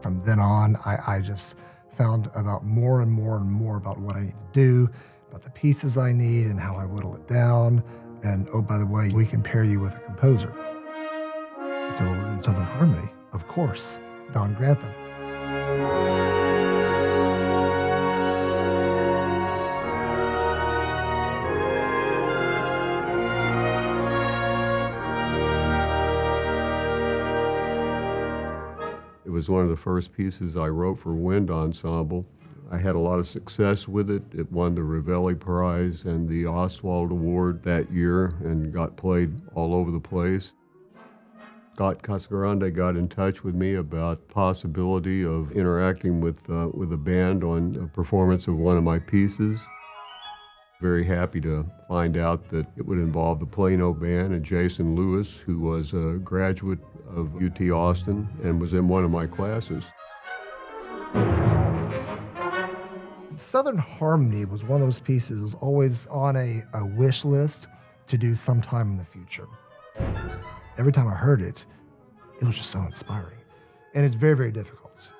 From then on, I just found about more and more and more about what I need to do, about the pieces I need and how I whittle it down. And oh, by the way, we can pair you with a composer. So we're in Southern Harmony, of course, Don Grantham. It was one of the first pieces I wrote for wind ensemble. I had a lot of success with it. It won the Ravelli Prize and the Oswald Award that year and got played all over the place. Scott Casagrande got in touch with me about possibility of interacting with a band on a performance of one of my pieces. Very happy to find out that it would involve the Plano band and Jason Lewis, who was a graduate of UT Austin and was in one of my classes. Southern Harmony was one of those pieces that was always on a wish list to do sometime in the future. Every time I heard it, it was just so inspiring. And it's very, very difficult.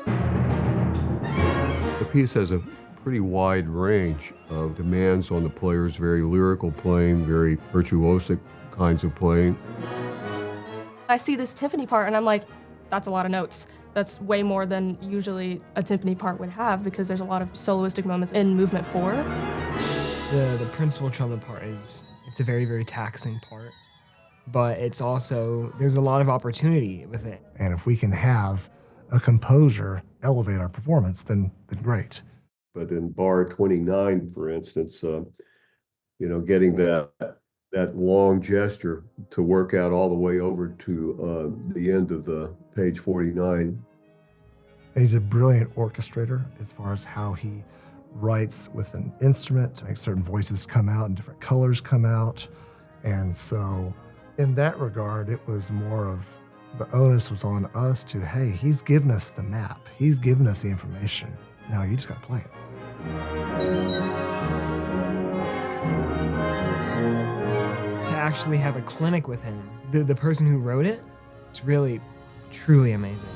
The piece has a pretty wide range of demands on the players, very lyrical playing, very virtuosic kinds of playing. I see this timpani part and I'm like, that's a lot of notes. That's way more than usually a timpani part would have because there's a lot of soloistic moments in movement 4. The principal trumpet part it's a very, very taxing part, but it's also, there's a lot of opportunity with it. And if we can have a composer elevate our performance, then great. But in bar 29, for instance, getting that long gesture to work out all the way over to the end of the page 49. And he's a brilliant orchestrator as far as how he writes with an instrument to make certain voices come out and different colors come out. And so in that regard, it was more of the onus was on us to, hey, he's given us the map. He's given us the information. Now you just got to play it. To actually have a clinic with him, the person who wrote it, it's really, truly amazing.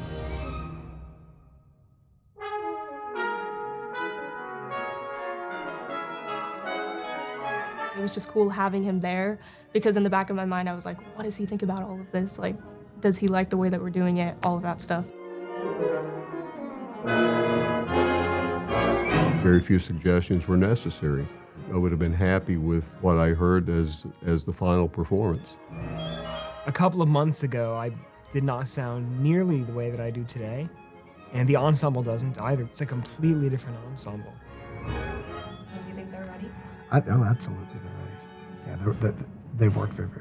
It was just cool having him there because in the back of my mind I was like, what does he think about all of this? Like, does he like the way that we're doing it? All of that stuff. Very few suggestions were necessary. I would have been happy with what I heard as the final performance. A couple of months ago, I did not sound nearly the way that I do today, and the ensemble doesn't either. It's a completely different ensemble. So do you think they're ready? Oh, absolutely, they're ready. Yeah, they've worked very, very